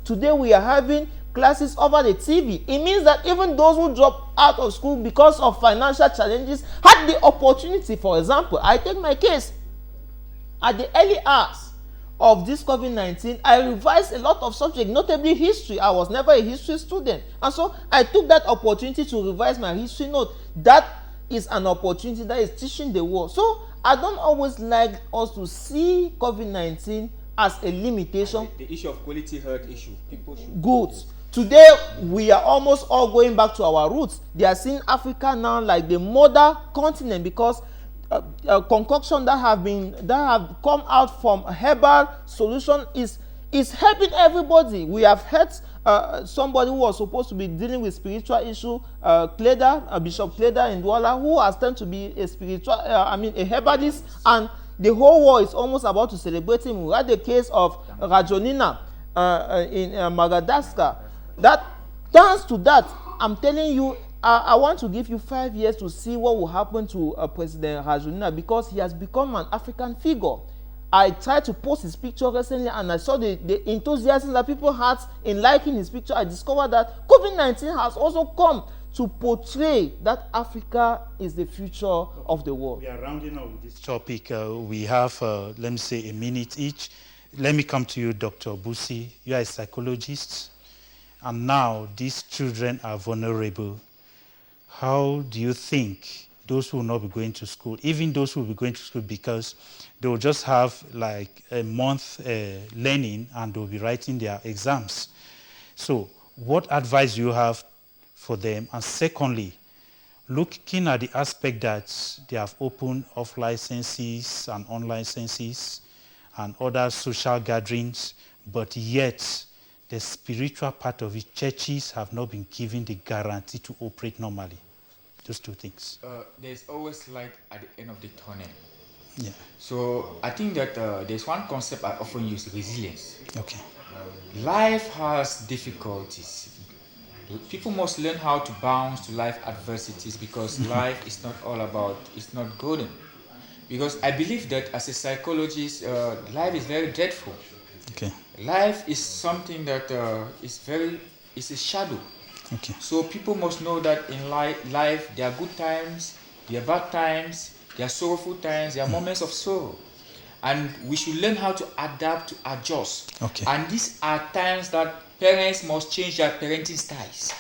Today we are having classes over the TV. It means that even those who drop out of school because of financial challenges had the opportunity. For example, I take my case. At the early hours of this COVID-19, I revised a lot of subjects, notably history. I was never a history student, and so I took that opportunity to revise my history note. That is an opportunity that is teaching the world. So I don't always like us to see COVID-19 as a limitation. The issue of quality health issue, people should Good. Today we are almost all going back to our roots. They are seeing Africa now like the mother continent, because concoction that have come out from a herbal solution is helping everybody. We have heard somebody who was supposed to be dealing with spiritual issue, Bishop Kleda in Douala, who has turned to be a spiritual, a herbalist, and the whole world is almost about to celebrate him. We had the case of Rajonina in Madagascar. That, thanks to that, I'm telling you, I want to give you 5 years to see what will happen to President Rajonina, because he has become an African figure. I tried to post his picture recently, and I saw the enthusiasm that people had in liking his picture. I discovered that COVID-19 has also come to portray that Africa is the future of the world. We are rounding up with this topic. We have, let me say, a minute each. Let me come to you, Dr. Busi. You are a psychologist, and now these children are vulnerable. How do you think those who will not be going to school, even those who will be going to school, because they will just have like a month learning and they'll be writing their exams? So what advice do you have for them? And secondly, looking at the aspect that they have opened off licenses and on licenses and other social gatherings, but yet the spiritual part of it, churches have not been given the guarantee to operate normally. Those two things. There's always light at the end of the tunnel. Yeah. So I think that there's one concept I often use: resilience. Okay. Life has difficulties. People must learn how to bounce to life adversities, because life is not all about, it's not golden. Because I believe that as a psychologist, life is very dreadful. Okay. Life is something that is a shadow. Okay. So people must know that in life there are good times, there are bad times, there are sorrowful times, there are moments of sorrow. And we should learn how to adapt, to adjust. Okay. And these are times that parents must change their parenting styles.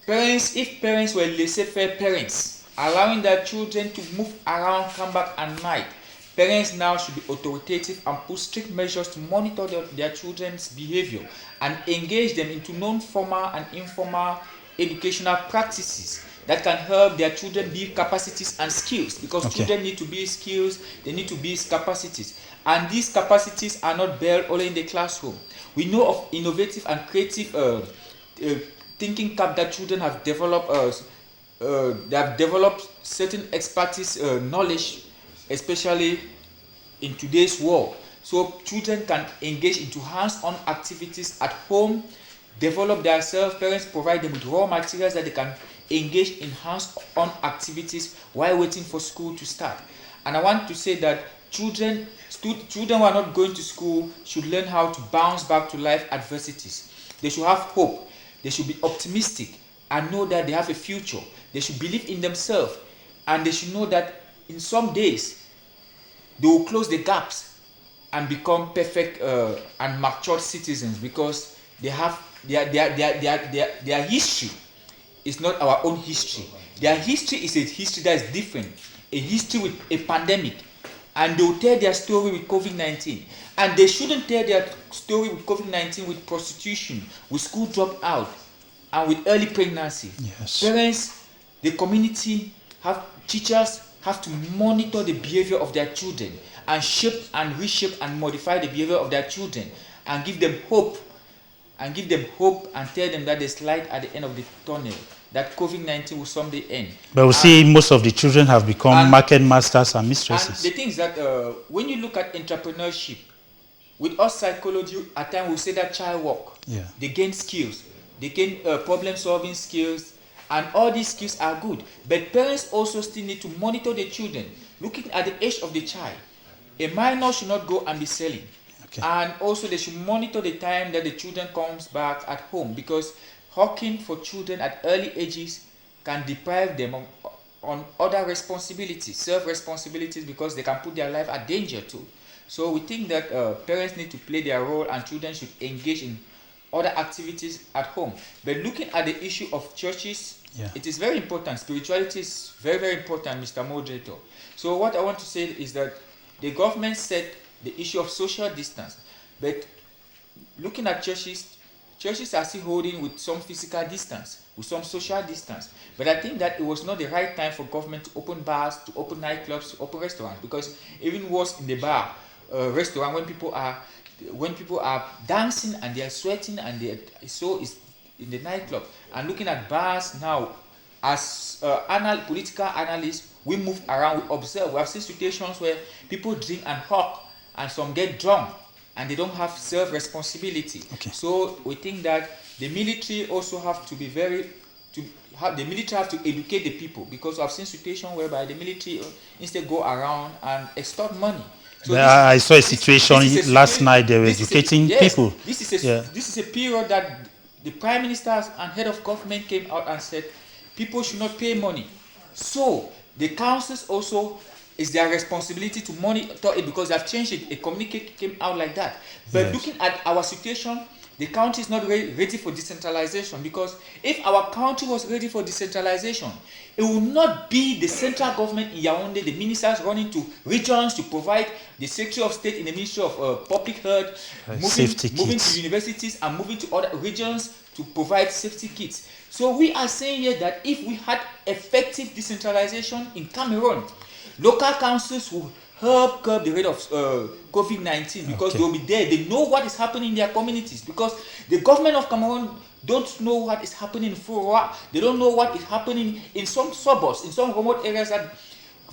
If parents were laissez-faire parents, allowing their children to move around, come back at night, parents now should be authoritative and put strict measures to monitor their children's behavior and engage them into non-formal and informal educational practices that can help their children build capacities and skills, because children need to build skills, they need to build capacities. And these capacities are not built only in the classroom. We know of innovative and creative thinking cap that children have developed. They have developed certain expertise, knowledge, especially in today's world. So children can engage into hands-on activities at home, develop themselves. Parents provide them with raw materials that they can engage in hands-on activities while waiting for school to start. And I want to say that children who are not going to school should learn how to bounce back to life adversities. They should have hope. They should be optimistic and know that they have a future. They should believe in themselves, and they should know that in some days they will close the gaps and become perfect and mature citizens, because they have their history is not our own history. Their history is a history that is different, a history with a pandemic, and they will tell their story with COVID-19. And they shouldn't tell their story with COVID-19 with prostitution, with school dropout, and with early pregnancy. Yes. Parents, the community, teachers have to monitor the behavior of their children and shape and reshape and modify the behavior of their children, and give them hope and tell them that there's light at the end of the tunnel, that COVID-19 will someday end. But we see most of the children have become market masters and mistresses. And the thing is that when you look at entrepreneurship, with us psychology, at times we say that child work. Yeah. They gain skills, they gain problem-solving skills, and all these skills are good. But parents also still need to monitor the children, looking at the age of the child. A minor should not go and be selling. Okay. And also they should monitor the time that the children comes back at home, because hawking for children at early ages can deprive them on other responsibilities, self-responsibilities, because they can put their life at danger too. So we think that parents need to play their role, and children should engage in other activities at home. But looking at the issue of churches, it is very important. Spirituality is very, very important, Mr. Moderator. So what I want to say is that the government set the issue of social distance, but looking at churches, churches are still holding with some physical distance, with some social distance. But I think that it was not the right time for government to open bars, to open nightclubs, to open restaurants, because even worse in the bar, restaurant, when people are dancing and they are sweating, and so is in the nightclub. And looking at bars now, as political analysts, we move around, we observe, we have seen situations where people drink and hawk, and some get drunk, and they don't have self-responsibility. Okay. So we think that the military also have to be the military have to educate the people, because I've seen situations whereby the military instead go around and extort money. So I saw a situation last night. They were educating people. This is a period that the prime ministers and head of government came out and said people should not pay money. So the councils also, it's their responsibility to monitor it, because they've changed it. A communique came out like that. But looking at our situation, the country is not ready for decentralization, because if our country was ready for decentralization, it will not be the central government in Yaoundé, the ministers running to regions to provide, the Secretary of State in the Ministry of Public Health, moving to universities and moving to other regions to provide safety kits. So we are saying here that if we had effective decentralization in Cameroon, local councils will help curb the rate of COVID-19, because they will be there. They know what is happening in their communities, because the government of Cameroon don't know what is happening in Fura. They don't know what is happening in some suburbs, in some remote areas that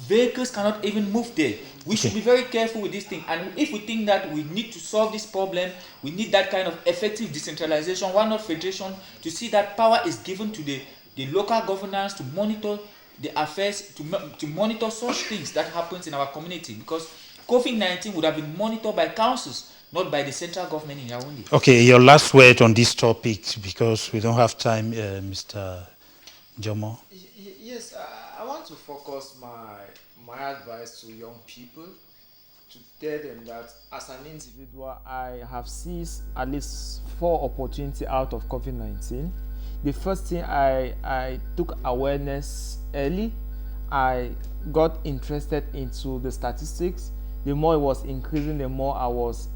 vehicles cannot even move there. We should be very careful with this thing. And if we think that we need to solve this problem, we need that kind of effective decentralization. Why not federation, to see that power is given to the local governance to monitor the affairs, to monitor such things that happens in our community, because COVID-19 would have been monitored by councils, not by the central government in Yaoundé. Okay, your last word on this topic, because we don't have time, Mr. Jomo. Yes, I want to focus my advice to young people, to tell them that as an individual, I have seized at least 4 opportunities out of COVID-19. The first thing, I took awareness early. I got interested into the statistics. The more it was increasing, the more I was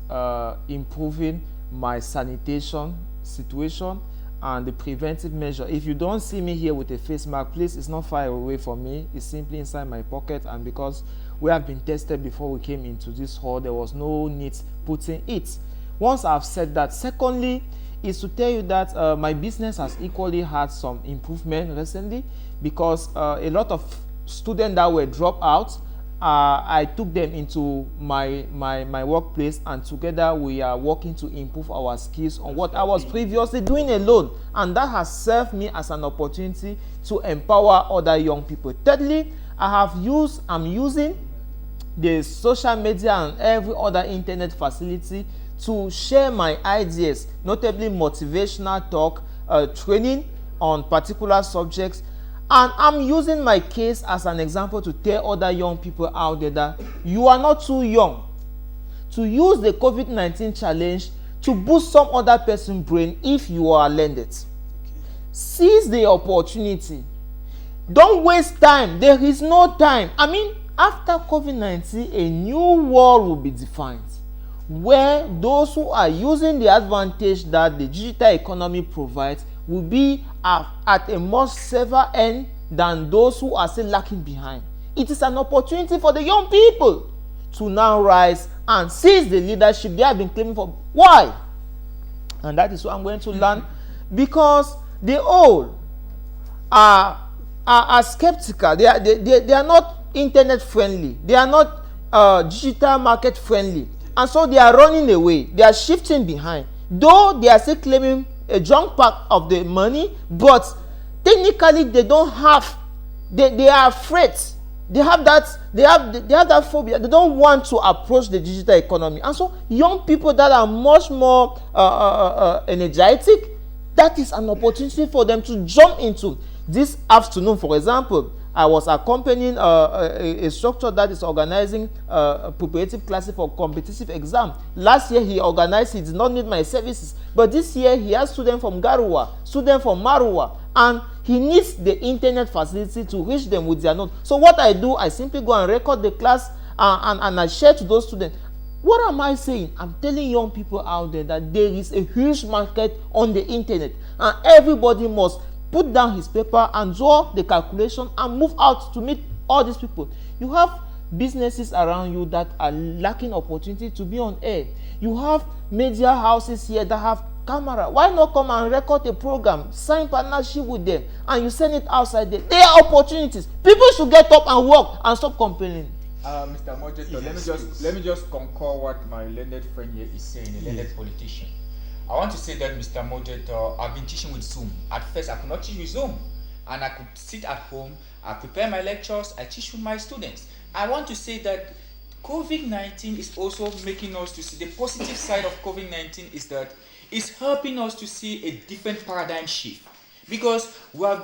improving my sanitation situation and the preventive measure. If you don't see me here with a face mask, please, it's not far away from me. It's simply inside my pocket, and because we have been tested before we came into this hall, there was no need putting it. Once I've said that, secondly, is to tell you that my business has equally had some improvement recently, because a lot of students that were dropped out, I took them into my workplace, and together we are working to improve our skills on what I was previously doing alone, and that has served me as an opportunity to empower other young people. Thirdly, I'm using the social media and every other internet facility to share my ideas, notably motivational talk, training on particular subjects. And I'm using my case as an example to tell other young people out there that you are not too young to use the COVID-19 challenge to boost some other person's brain if you are learned. Seize the opportunity. Don't waste time. There is no time. I mean, after COVID-19, a new world will be defined, where those who are using the advantage that the digital economy provides will be at a much safer end than those who are still lacking behind. It is an opportunity for the young people to now rise and seize the leadership they have been claiming for. Why? And that is what I'm going to learn, because the old are skeptical. They are not internet friendly. They are not digital market friendly. And so they are running away. They are shifting behind. Though they are still claiming a strong part of the money, but technically they don't have, they are afraid they have that phobia. They don't want to approach the digital economy. And so young people that are much more energetic, that is an opportunity for them to jump into. This afternoon, for example, I was accompanying a structure that is organizing preparative classes for competitive exam. Last year he organized, he did not need my services, but this year he has students from Garuwa, students from Marua, and he needs the internet facility to reach them with their notes. So what I do, I simply go and record the class and I share to those students. What am I saying? I'm telling young people out there that there is a huge market on the internet, and everybody must put down his paper and draw the calculation and move out to meet all these people. You have businesses around you that are lacking opportunity to be on air. You have media houses here that have camera. Why not come and record a program, sign partnership with them, and you send it outside there? There are opportunities. People should get up and work and stop complaining. Mr. Mojeto, let me just concur what my learned friend here is saying, a learned politician. I want to say that, Mr. Mojeto, I've been teaching with Zoom. At first, I could not teach with Zoom, and I could sit at home, I prepare my lectures, I teach with my students. I want to say that COVID-19 is also making us to see the positive side of COVID-19 is that it's helping us to see a different paradigm shift, because we have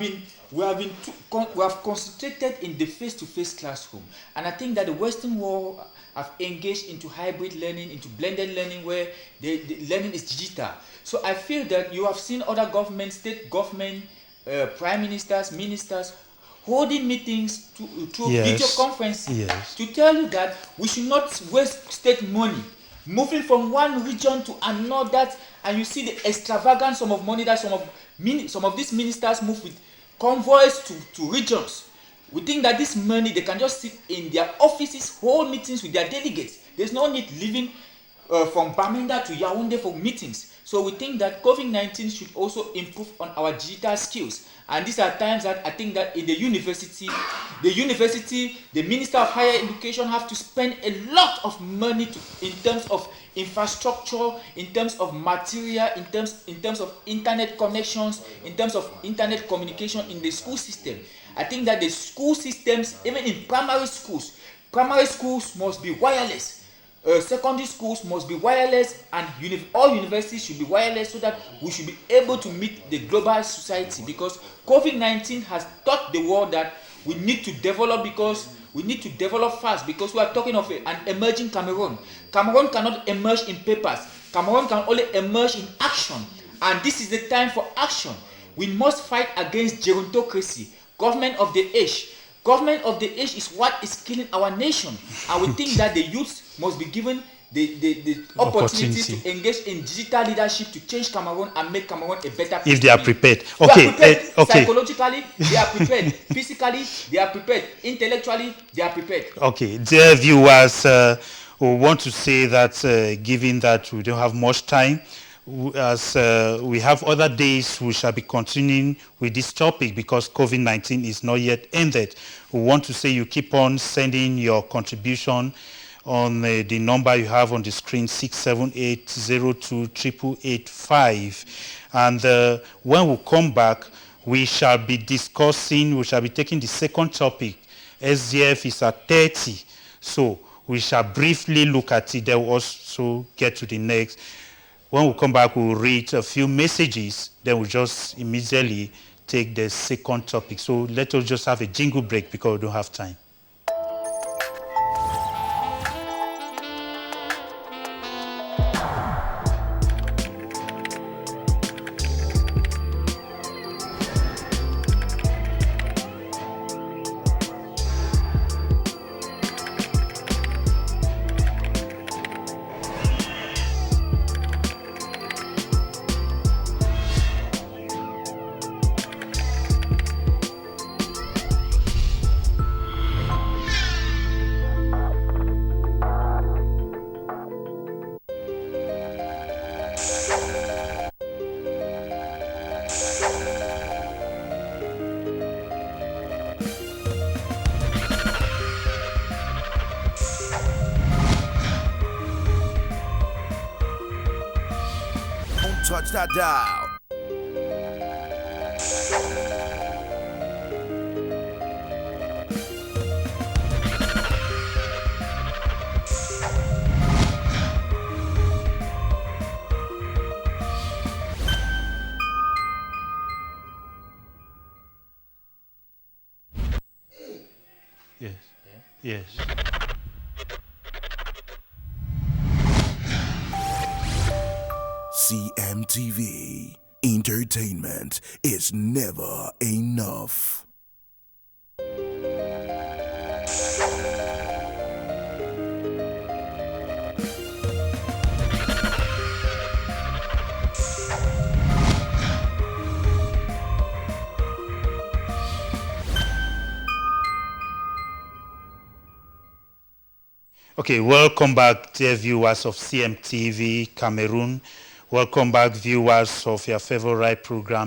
concentrated in the face-to-face classroom, and I think that the Western world have engaged into hybrid learning, into blended learning, where the learning is digital. So I feel that you have seen other governments, state government, prime ministers, ministers holding meetings through video conferencing to tell you that we should not waste state money moving from one region to another. And you see the extravagant sum of money that some of these ministers move with convoys to regions. We think that this money, they can just sit in their offices, hold meetings with their delegates. There's no need living from Bamenda to Yaoundé for meetings. So we think that COVID-19 should also improve on our digital skills. And these are times that I think that in the university, the Minister of Higher Education have to spend a lot of money in terms of infrastructure, in terms of material, in terms of internet connections, in terms of internet communication in the school system. I think that the school systems, even in primary schools must be wireless. Secondary schools must be wireless, and all universities should be wireless, so that we should be able to meet the global society. Because COVID-19 has taught the world that we need to develop, because we need to develop fast, because we are talking of an emerging Cameroon. Cameroon cannot emerge in papers. Cameroon can only emerge in action, and this is the time for action. We must fight against gerontocracy, government of the age. Government of the age is what is killing our nation, and we think that the youth must be given the opportunity to engage in digital leadership to change Cameroon and make Cameroon a better place. If they are prepared. Okay. They are prepared. Psychologically, they are prepared. Physically, they are prepared. Intellectually, they are prepared. Okay, dear viewers, we want to say that given that we don't have much time, as we have other days, we shall be continuing with this topic, because COVID-19 is not yet ended. We want to say you keep on sending your contribution on the number you have on the screen, 678028885. And when we come back, we shall be discussing, we shall be taking the second topic. SDF is at 30. So we shall briefly look at it, then we'll also get to the next. When we come back, we'll read a few messages, then we'll just immediately take the second topic. So let us just have a jingle break, because we don't have time. Touch that dial. Yes. Yeah. Yes. CMTV. Entertainment is never enough. Okay, welcome back, dear viewers of CMTV Cameroon. Welcome back, viewers of your favorite program,